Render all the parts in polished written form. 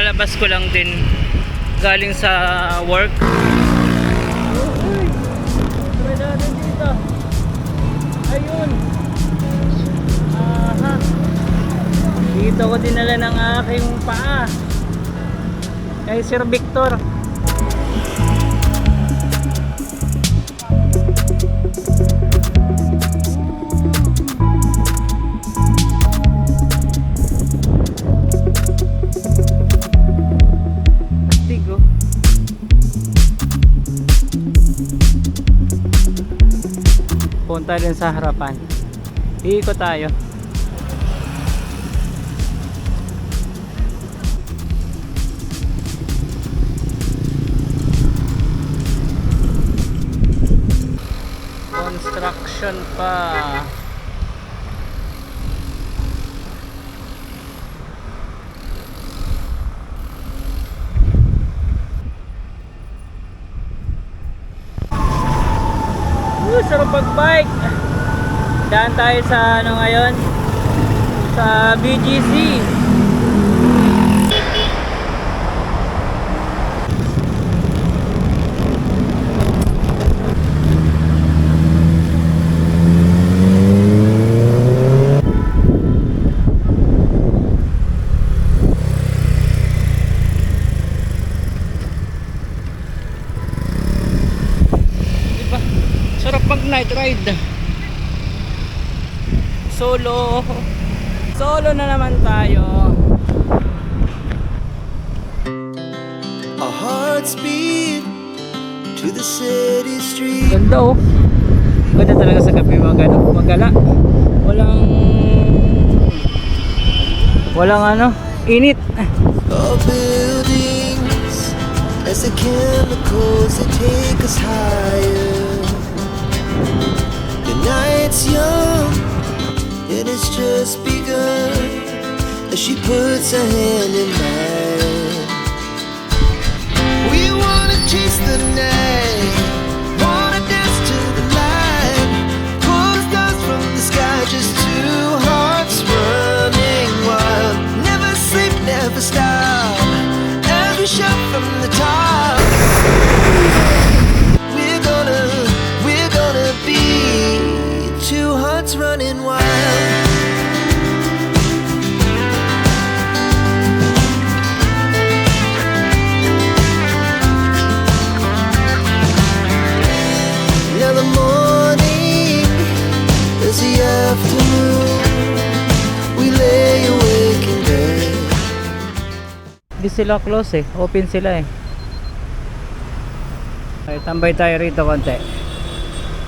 Kakalabas ko lang din galing sa work. Try natin dito. Ayun. Aha. Dito ko dinala ng aking paa. Kay Sir Victor. Punta din sa harapan. Iikot tayo. Construction pa. Sarap pag-bike. Daan tayo sa ano ngayon? Sa BGC. Night ride solo na naman tayo. Our hearts beat to the city street. Ganda oh. Ganda talaga sa gabi magala. Walang ano, init. All buildings as the chemicals that take us higher. The night's young, and it's just begun. As she puts her hand in mine, we wanna chase the night, wanna dance to the light, pull stars from the sky, just two hearts running wild. Never sleep, never stop, as we shout from the top. Two hearts running wild. Now the morning is the afternoon. We lay awake in bed. Di sila close eh. Open sila eh. Ay, tambay tayo rito konti.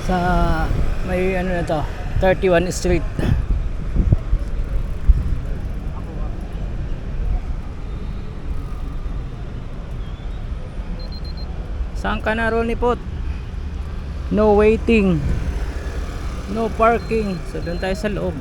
Sa may ano na to, 31 Street. Saan ka na, Ronipot? No waiting, no parking. So doon tayo sa loob.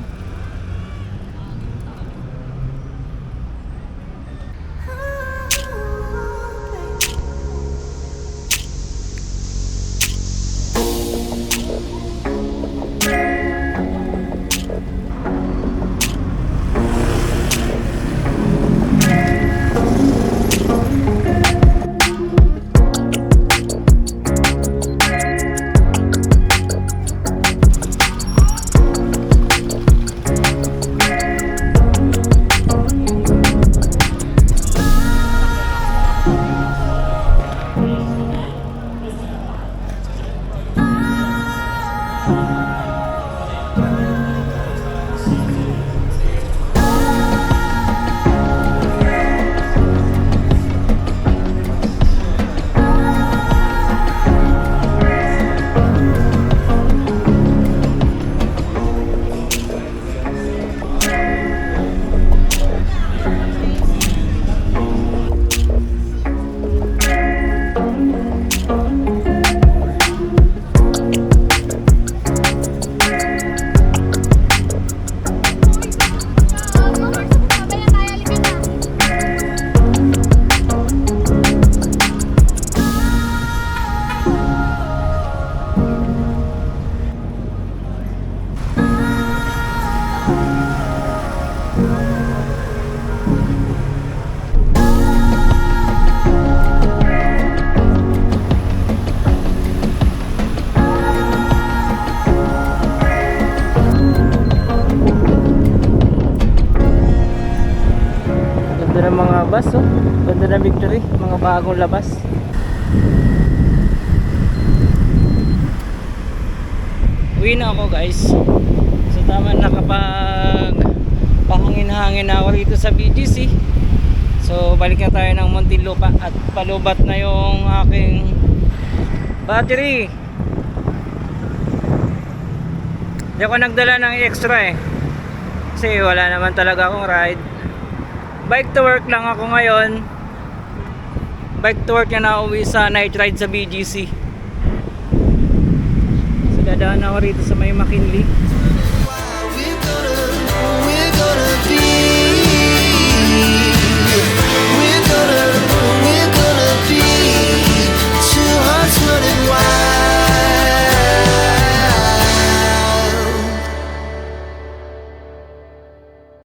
mga bus, oh. Ganda ng Victory, mga bagong labas. Uwi na ako guys. So tama, nakapag pahangin-hangin na ako rito sa BGC. So balik na tayo ng Muntinlupa at palubat na yung aking battery. Hindi ako nagdala ng extra kasi wala naman talaga akong ride. Bike to work lang ako ngayon. Bike to work na nauwi sa night ride sa BGC. So dadaan ako rito sa may McKinley.